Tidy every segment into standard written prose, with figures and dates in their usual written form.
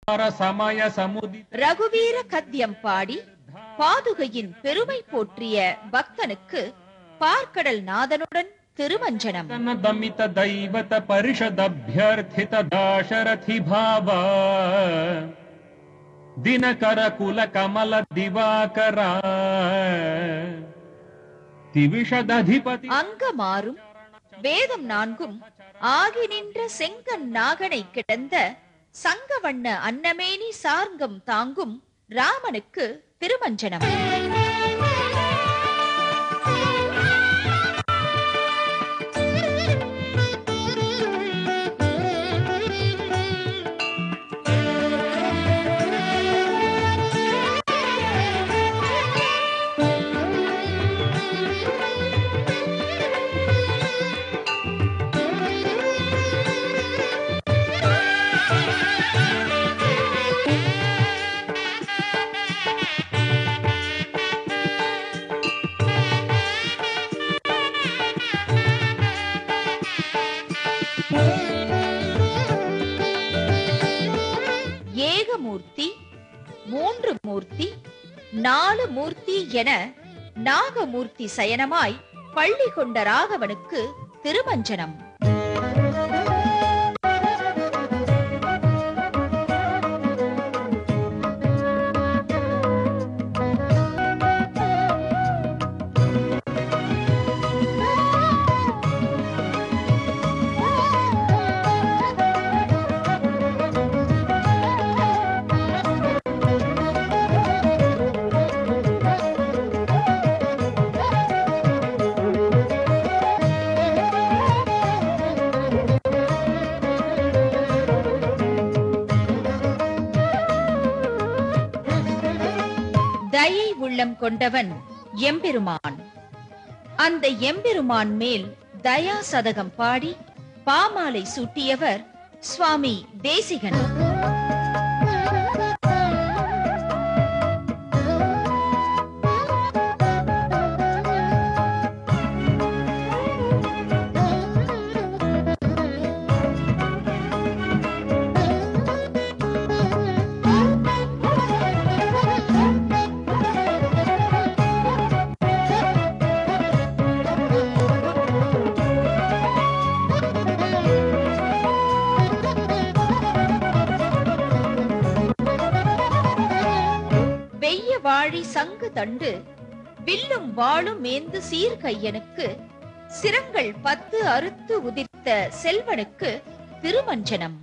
சமய சமுதி ரகுவீர கத்தியம் பாடி பாதுகையின் பெருமை போற்றிய பக்தனுக்கு பார்க்கடல் நாதனுடன் திருமஞ்சனம். தமித தைவத பரிஷதப்யர்த்தித தாசரதி பாவா தினகர குல கமல திவாகரா திவிஷததிபதி அங்கமாறும் வேதம் நான்கும் ஆகி நின்ற செங்கன் நாகனை கிடந்த சங்கவண்ண அன்னமேனி சார்ங்கம் தாங்கும் ராமனுக்கு திருமஞ்சனம். ஏகமூர்த்தி, மூன்று மூர்த்தி, நாலு மூர்த்தி என நாகமூர்த்தி சயனமாய் பள்ளி கொண்ட ராகவனுக்கு திருமஞ்சனம். தயை உள்ளம் கொண்டவன் எம்பெருமான். அந்த எம்பெருமான் மேல் தயா சதகம் பாடி பாமாலை சூட்டியவர் சுவாமி தேசிகன். வாழி சங்கு தண்டு வில்லும் வாழும் மேந்து சீர்கையனுக்கு சிரங்கள் 10 அறுத்து உதிர்த்த செல்வனுக்கு திருமஞ்சனம்.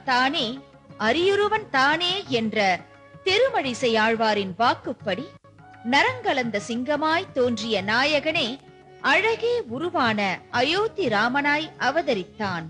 தானே அரியுருவன் தானே என்ற திருமழிசை ஆழ்வாரின் வாக்குப்படி நரங்கலந்த சிங்கமாய் தோன்றிய நாயகனே அழகே உருவான அயோத்தி ராமனாய் அவதரித்தான்.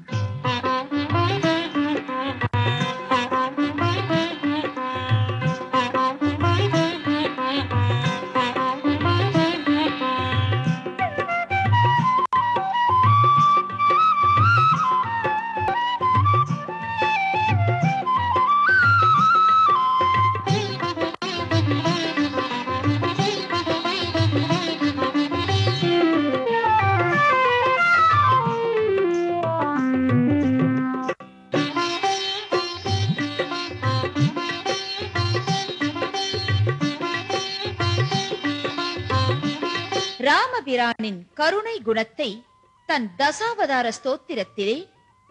ராமபிரானின் கருணை குணத்தை தன் தசாவதார ஸ்தோத்திரத்திலே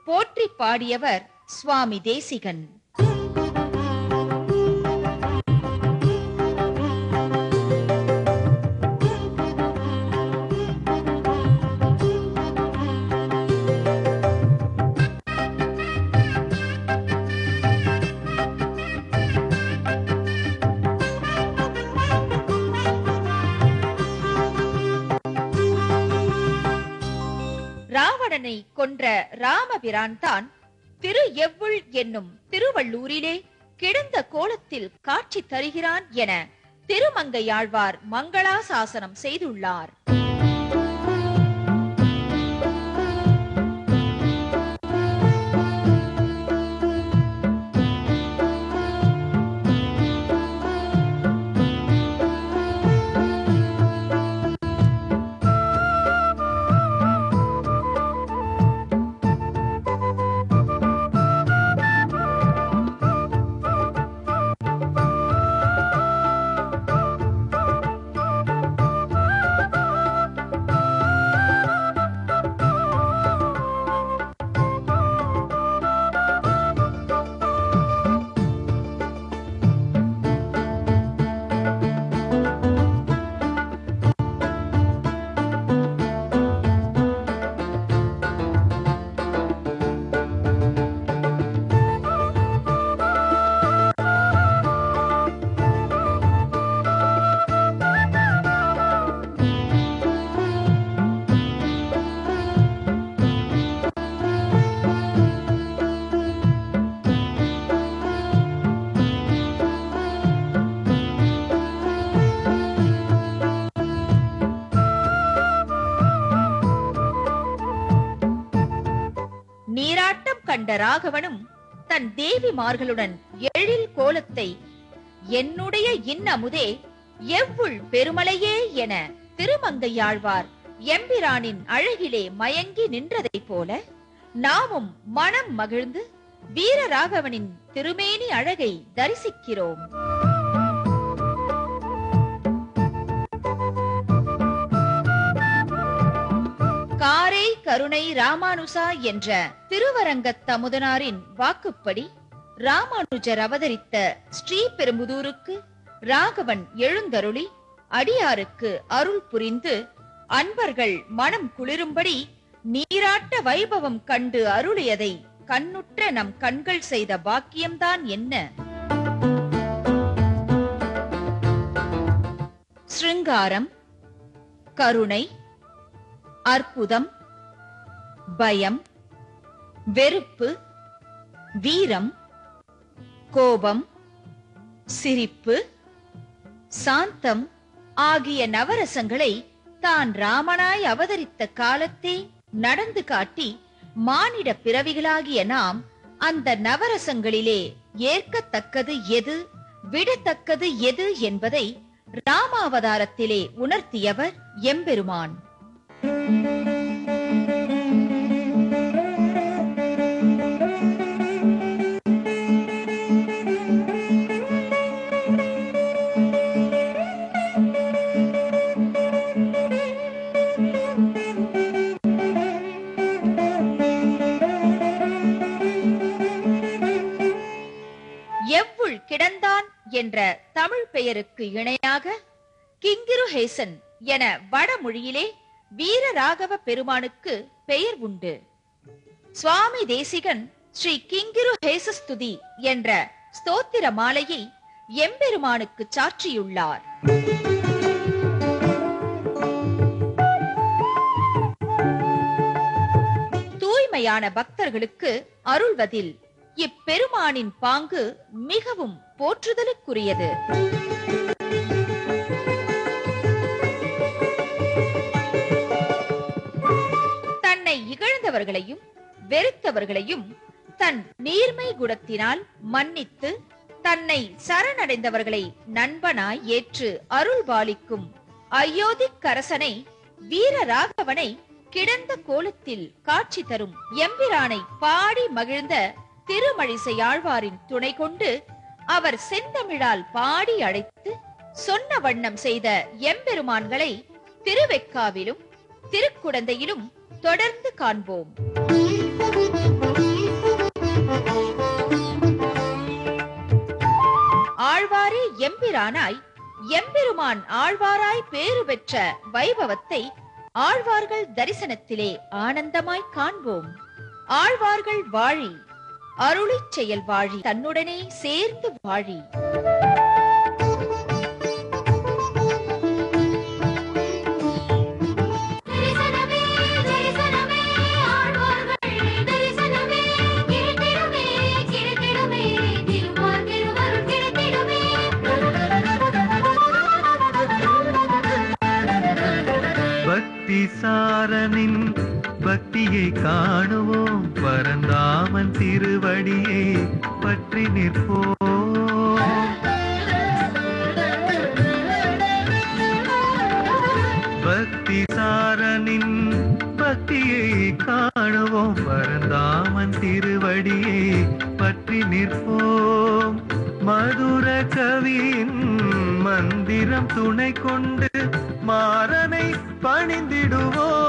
போற்றி பாடியவர் சுவாமி தேசிகன். ராவணனை கொன்ற ராமபிரான் தான் திரு எவ்வுள் என்னும் திருவள்ளூரிலே கிடந்த கோலத்தில் காட்சி தருகிறான் என திருமங்கையாழ்வார் மங்களாசாசனம் செய்துள்ளார். நீராட்டம் கண்ட ராகவனும் தன் தேவிமார்களுடன் எழில் கோலத்தை என்னுடைய இன்னமுதே எவ்வுள் பெருமலையே என திருமங்கையாழ்வார் எம்பிரானின் அழகிலே மயங்கி நின்றதைப் போல நாமும் மனம் மகிழ்ந்து வீரராகவனின் திருமேனி அழகை தரிசிக்கிறோம். காரை கருணை ராமானுசா என்ற திருவரங்கத் தமுதனாரின் வாக்குப்படி ராமானுஜர் அவதரித்த ஸ்ரீபெரும்புதூருக்கு ராகவன் எழுந்தருளி அடியாருக்கு அருள் புரிந்து அன்பர்கள் மனம் குளிரும்படி நீராட்ட வைபவம் கண்டு அருளியதை கண்ணுற்ற நம் கண்கள் செய்த பாக்கியம்தான் என்ன? ஸ்ருங்காரம், கருணை, அற்புதம், பயம், வெறுப்பு, வீரம், கோபம், சிரிப்பு, சாந்தம் ஆகிய நவரசங்களை தான் ராமனாய் அவதரித்த காலத்தே நடந்து காட்டி மானிட பிறவிகளாகிய நாம் அந்த நவரசங்களிலே ஏற்கத்தக்கது எது, விடத்தக்கது எது என்பதை ராமாவதாரத்திலே உணர்த்தியவர் எம்பெருமான். எவ்வுள் கிடந்தான் என்ற தமிழ் பெயருக்கு இணையாக கிங்கிருஹேசன் என வடமொழியிலே வீரராகவ பெருமானுக்கு பெயர் உண்டு. சுவாமி தேசிகன் ஸ்ரீ கிங்கிருஹேசஸ்துதி என்ற ஸ்தோத்திர மாலையை எம்பெருமானுக்கு சாற்றியுள்ளார். தூய்மையான பக்தர்களுக்கு அருள்வதில் இப்பெருமானின் பாங்கு மிகவும் போற்றுதலுக்குரியது. தன்னை இகழ்ந்தவர்களையும் வெறுத்தவர்களையும் தன் நீர்மை குணத்தினால் மன்னித்து தன்னை சரணடைந்தவர்களை நண்பனாய் ஏற்று அருள்பாலிக்கும் அயோத்திக்கரசனை வீரராகவனை கிடந்த கோலத்தில் காட்சி தரும் எம்பிரானை பாடி மகிழ்ந்த திருமழிசையாழ்வாரின் துணை கொண்டு அவர் செந்தமிழால் பாடி அழைத்து சொன்ன வண்ணம் செய்த எம்பெருமான்களை திருவெக்காவிலும் திருக்குடந்தையிலும் தொடர்ந்து காண்போம். ஆழ்வாரே எம்பிரானாய் எம்பெருமான் ஆழ்வாராய் பேறு பெற்ற வைபவத்தை ஆழ்வார்கள் தரிசனத்திலே ஆனந்தமாய் காண்போம். ஆழ்வார்கள் வாழி, அருளிச் செயல் வாழி, தன்னுடனே சேர்ந்து வாழி. தரிசனமே தரிசனமே ஆழ்வார்கள் தரிசனமே சாரனின் பக்தியை காணுவோம் பரந்தாமன் திருவடியை பற்றி நிற்போம். பக்தி சாரனின் பக்தியை காணுவோம் பரந்தாமன் திருவடியை பற்றி நிற்போம். மதுர கவியின் மந்திரம் துணை கொண்டு மாறனை பணிந்திடுவோம்.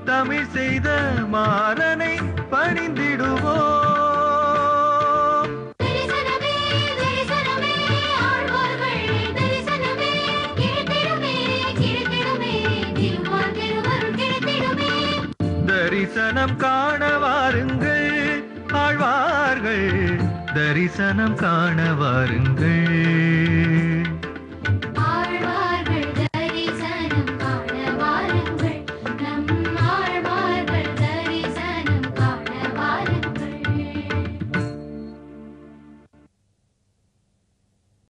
தமிழ் செய்த மாறனை பணிந்திடுவோம். தரிசனம் காண வாருங்கள் ஆழ்வார்கள், தரிசனம் காண வாருங்கள்.